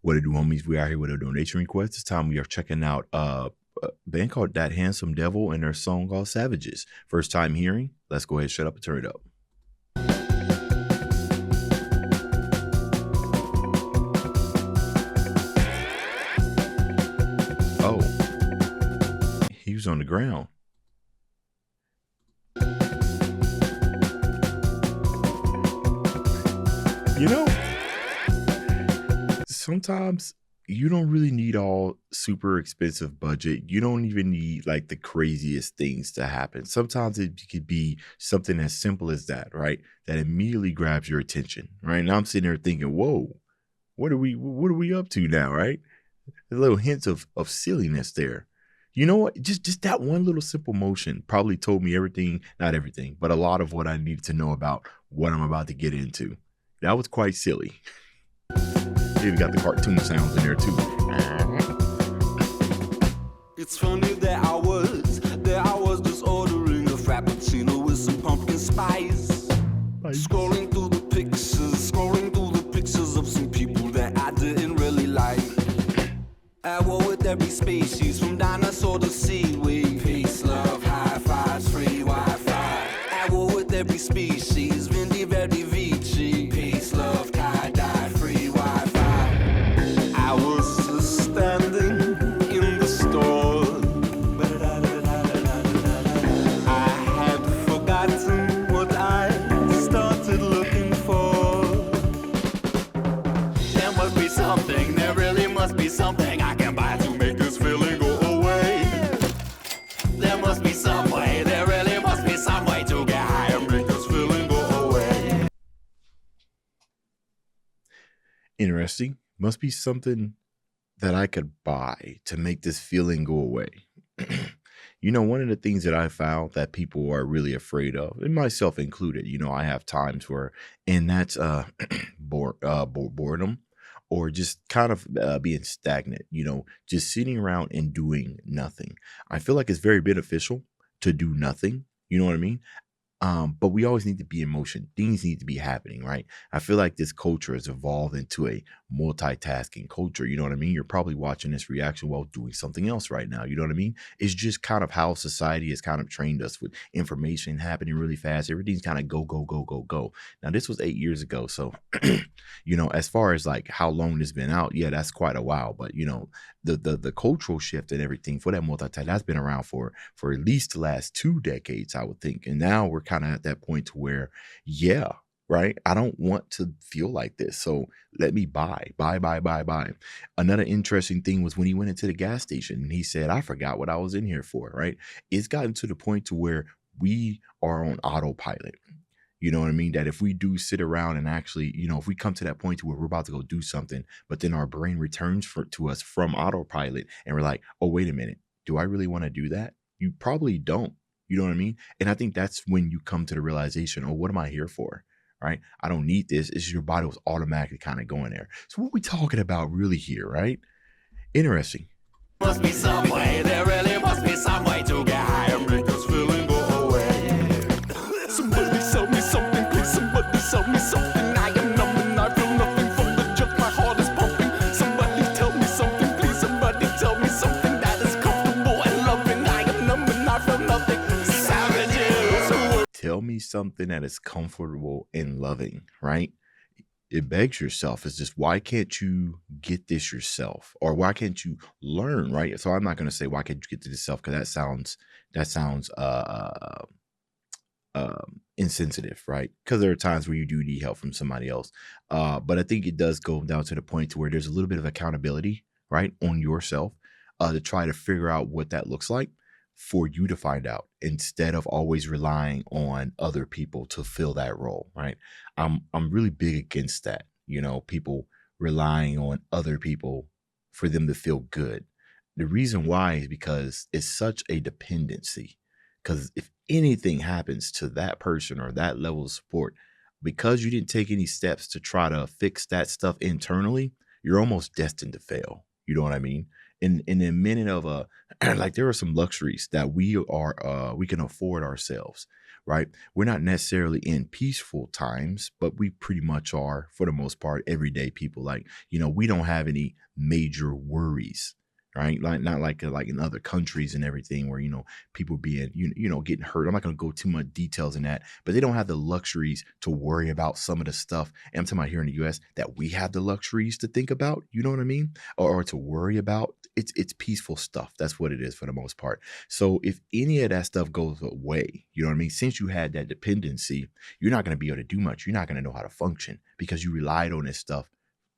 What it do, homies? We are here with a donation request. This time we are checking out a band called That Handsome Devil and their song called Savages. First time hearing. Let's go ahead, shut up and turn it up. Oh, he was on the ground. You know, sometimes you don't really need all super expensive budget. You don't even need like the craziest things to happen. Sometimes it could be something as simple as that, right? That immediately grabs your attention, right? Now I'm sitting there thinking, whoa, what are we up to now, right? A little hints of silliness there. You know what? Just that one little simple motion probably told me everything, not everything, but a lot of what I needed to know about what I'm about to get into. That was quite silly. Even got the cartoon sounds in there too. It's funny that I was just ordering a frappuccino with some pumpkin spice. Scrolling through the pictures of some people that I didn't really like. At war with every species, from dinosaur to seaweed. Peace, love, high fives, free Wi-Fi. At war with every species, Vindi, Verdi, Vici. Peace, love, tie-dye, free Wi-Fi. I was just standing in the store. I had forgotten what I started looking for. There must be something, there really must be something I can buy to make this feeling go away. There must be some way, there really must be some way to get high and make this feeling go away. Interesting. Must be something that I could buy to make this feeling go away. You know, one of the things that I found that people are really afraid of, and myself included, you know, I have times where, and that's boredom, or just kind of being stagnant, you know, just sitting around and doing nothing. I feel like it's very beneficial to do nothing. You know what I mean? But we always need to be in motion. Things need to be happening, right? I feel like this culture has evolved into a multitasking culture. You know what I mean? You're probably watching this reaction while doing something else right now. You know what I mean? It's just kind of how society has kind of trained us with information happening really fast. Everything's kind of go, go, go, go, go. Now, this was 8 years ago. So, you know, as far as like how long this been out, yeah, that's quite a while. But, you know, the cultural shift and everything for that multitask, that's been around for at least the last 2 decades, I would think. And now we're kind of at that point to where, yeah, right, I don't want to feel like this, so let me buy. Another interesting thing was when he went into the gas station and he said, I forgot what I was in here for, right? It's gotten to the point to where we are on autopilot. You know what I mean? That if we do sit around and actually, you know, if we come to that point to where we're about to go do something, but then our brain returns to us from autopilot and we're like, oh, wait a minute, do I really want to do that? You probably don't. You know what I mean? And I think that's when you come to the realization, oh, what am I here for? Right? I don't need this. It's your body was automatically kind of going there. So what we talking about really here, right? Interesting. Must be some way, there really must be some way to get high and make this feeling go away. Somebody sell me something, please. Somebody sell me something. I am numb and I feel nothing from the jerk. My heart is pumping. Somebody tell me something, please. Somebody tell me something that is comfortable and loving. I am numb and I feel nothing. Savages. Tell me something that is comfortable and loving, right? It begs yourself is just, why can't you get this yourself? Or why can't you learn, right? So I'm not going to say, why can't you get to this yourself? Because that sounds insensitive, right? Because there are times where you do need help from somebody else. But I think it does go down to the point to where there's a little bit of accountability, right, on yourself to try to figure out what that looks like for you to find out, instead of always relying on other people to fill that role, right? I'm really big against that, you know, people relying on other people for them to feel good. The reason why is because it's such a dependency. Because if anything happens to that person or that level of support, because you didn't take any steps to try to fix that stuff internally, you're almost destined to fail. You know what I mean? In a minute of a like there are some luxuries that we can afford ourselves, right? We're not necessarily in peaceful times, but we pretty much are for the most part everyday people. Like, we don't have any major worries, right? Like not like in other countries and everything where people being getting hurt. I'm not going to go too much details in that, but they don't have the luxuries to worry about some of the stuff. And I'm talking about here in the US that we have the luxuries to think about, you know what I mean? Or to worry about. It's peaceful stuff. That's what it is for the most part. So if any of that stuff goes away, you know what I mean? Since you had that dependency, you're not going to be able to do much. You're not going to know how to function because you relied on this stuff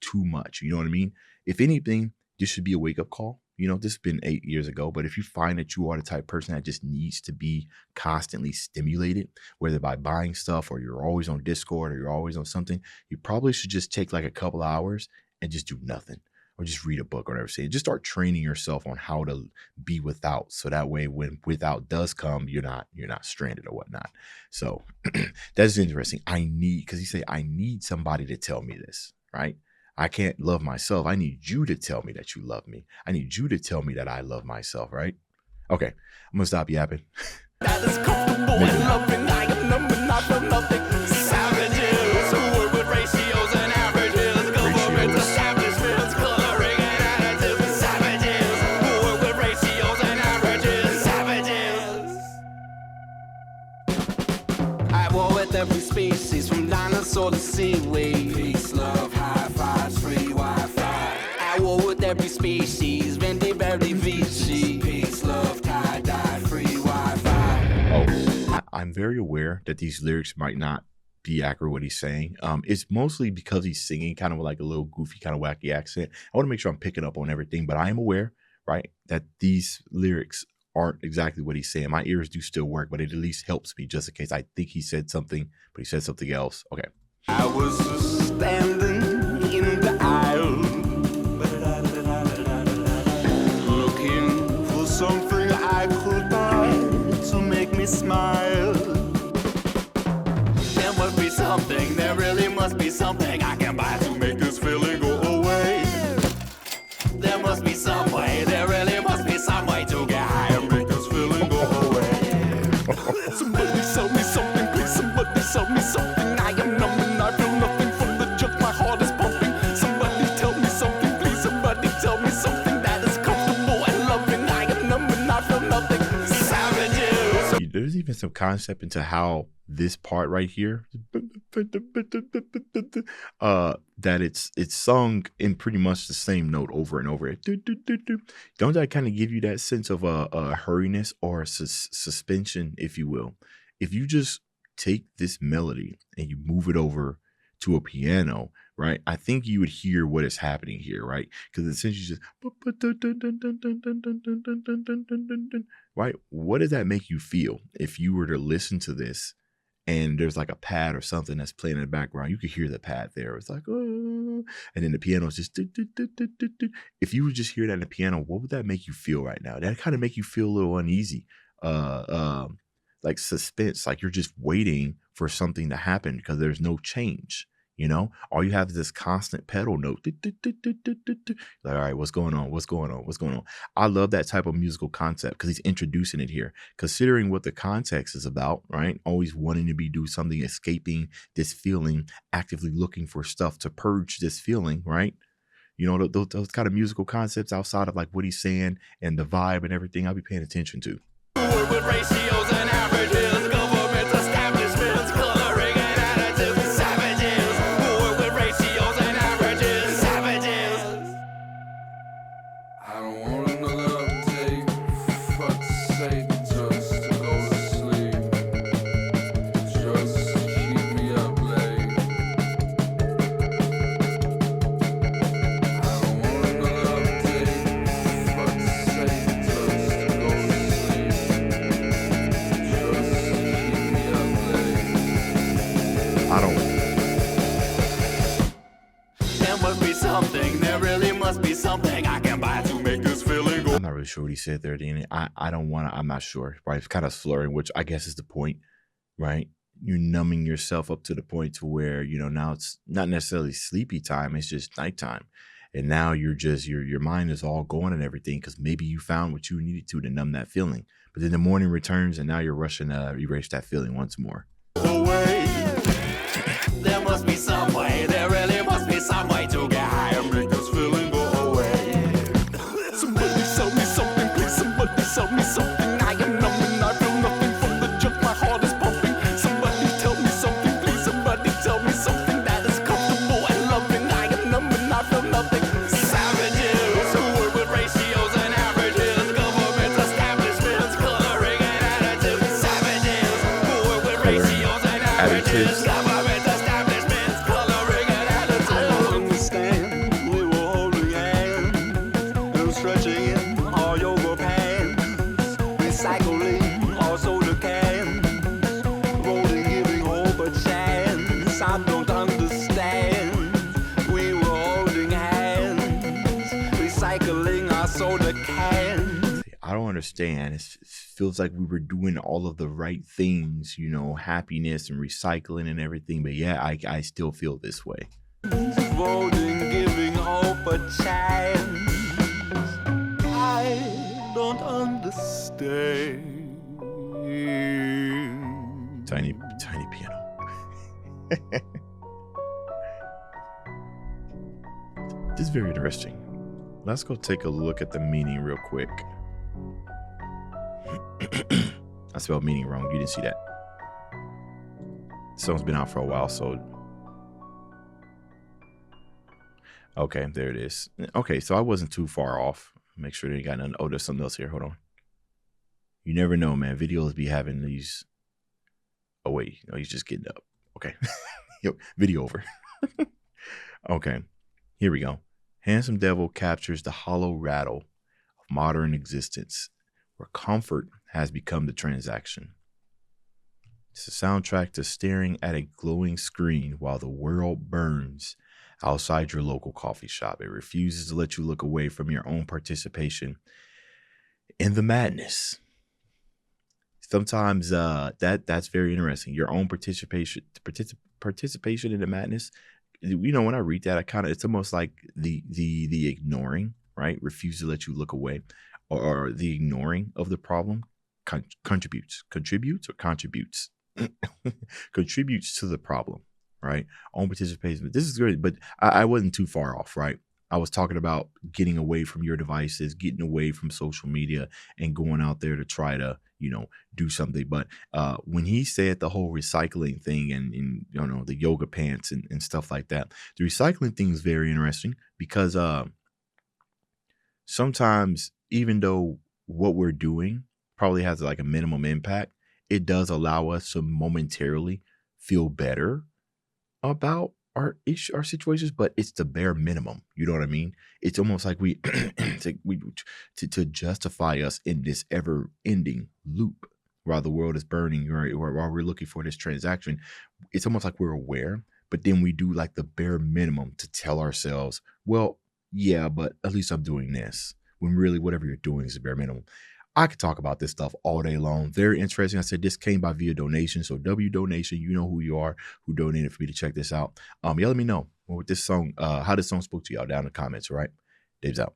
too much. You know what I mean? If anything, this should be a wake-up call. This has been 8 years ago, but if you find that you are the type of person that just needs to be constantly stimulated, whether by buying stuff or you're always on Discord or you're always on something, you probably should just take like a couple hours and just do nothing or just read a book or whatever. Say, just start training yourself on how to be without. So that way, when without does come, you're not stranded or whatnot. So that's interesting. Because he say, I need somebody to tell me this, right? I can't love myself. I need you to tell me that you love me. I need you to tell me that I love myself, right? Okay, I'm gonna stop yapping. That is comfortable and loving. I am number not from nothing. Savages who work with ratios and averages. Government establishments, coloring and additives. Savages who work with ratios and averages. Savages. I war with every species from dinosaur to seaweed. Peace, love, high fives, free Wi-Fi. I war with every species. Vendi, Verdi, Vici. Peace, love, tie-dye, free Wi-Fi. Oh, I'm very aware that these lyrics might not be accurate what he's saying. It's mostly because he's singing kind of like a little goofy, kind of wacky accent. I want to make sure I'm picking up on everything, but I am aware, right, that these lyrics aren't exactly what he's saying. My ears do still work, but it at least helps me just in case I think he said something, but he said something else. Okay. I was just standing in the aisle, looking for something I could buy to make me smile. There must be something, there really must be something I can buy to make this feeling go away. There must be some way, there really must be some way to get high and make this feeling go away. Somebody sell me something, please, somebody sell me something. I am numb and I feel nothing from the jump, my heart is pumping. Somebody tell me something, please, somebody tell me something that is comfortable and loving. I am numb and I feel nothing. Savages. There's even some concept into how this part right here, that it's sung in pretty much the same note over and over. Don't that kind of give you that sense of a hurriness or a suspension, if you will? If you just take this melody and you move it over to a piano, right? I think you would hear what is happening here, right? Because essentially just right. What does that make you feel if you were to listen to this and there's like a pad or something that's playing in the background? You could hear the pad there. It's like, oh, and then the piano is just. If you would just hear that in the piano, what would that make you feel right now? That kind of make you feel a little uneasy, like suspense, like you're just waiting for something to happen because there's no change. All you have is this constant pedal note. Like, all right, what's going on? What's going on? What's going on? I love that type of musical concept because he's introducing it here, considering what the context is about, right? Always wanting to do something, escaping this feeling, actively looking for stuff to purge this feeling, right? Those kind of musical concepts outside of like what he's saying and the vibe and everything, I'll be paying attention to. With ratios and averages, government establishments, coloring and additives. Savages who work with ratios and averages. Savages. I don't want another update. Fuck's sake, just to go to sleep. Just keep me up late. I don't want another update. Fuck's sake, just to go to sleep. I don't. There must be something, there really must be something I can buy to make this feeling go. I'm not really sure what he said there, Danny. I don't want to. I'm not sure. Right? It's kind of slurring, which I guess is the point, right? You're numbing yourself up to the point to where now it's not necessarily sleepy time. It's just nighttime, And now you're just your mind is all going and everything because maybe you found what you needed to numb that feeling. But then the morning returns and now you're rushing to erase that feeling once more. Away. There must be some way, there really must be some way to get high and make this feeling go away. Somebody sell me something, please, somebody sell me something. I am numb and I feel nothing from the jump, my heart is pumping. Somebody tell me something, please, somebody tell me something that is comfortable and loving. I am numb and I feel nothing. Savages who work with ratios and averages, government establishments, coloring and additives. Savages who work with ratios and averages, government establishments, coloring and additives. I don't understand, we were holding hands and stretching in our yoga pants, recycling our soda cans, rolling, giving hope a chance. I don't understand, we were holding hands, recycling our soda cans. I don't understand. It feels like we were doing all of the right things, happiness and recycling and everything. But yeah, I still feel this way. Voting, giving hope a chance. I don't understand. Tiny piano. This is very interesting. Let's go take a look at the meaning real quick. I spelled meaning wrong. You didn't see that. This song's been out for a while, so okay, there it is. Okay, so I wasn't too far off. Make sure they ain't got nothing. Oh, there's something else here. Hold on. You never know, man. Videos be having these. Oh wait, no, he's just getting up. Okay, yo, video over. Okay, here we go. Handsome Devil captures the hollow rattle of modern existence, where comfort has become the transaction. It's a soundtrack to staring at a glowing screen while the world burns outside your local coffee shop. It refuses to let you look away from your own participation in the madness. Sometimes that's very interesting. Your own participation in the madness. When I read that, it's almost like the ignoring, right? Refuse to let you look away, or the ignoring of the problem contributes contributes to the problem, right? Own participation. This is great, but I wasn't too far off, right? I was talking about getting away from your devices, getting away from social media, and going out there to try to, do something. But when he said the whole recycling thing and the yoga pants and stuff like that, the recycling thing is very interesting because sometimes, even though what we're doing probably has like a minimum impact, it does allow us to momentarily feel better about our situations, but it's the bare minimum. You know what I mean? It's almost like we to justify us in this ever-ending loop while the world is burning, or while we're looking for this transaction. It's almost like we're aware, but then we do like the bare minimum to tell ourselves, well, yeah, but at least I'm doing this, when really whatever you're doing is the bare minimum. I could talk about this stuff all day long. Very interesting. I said this came by via donation. So donation, you know who you are, who donated for me to check this out. Yeah, let me know what this song, how this song spoke to y'all down in the comments. All right. Dave's out.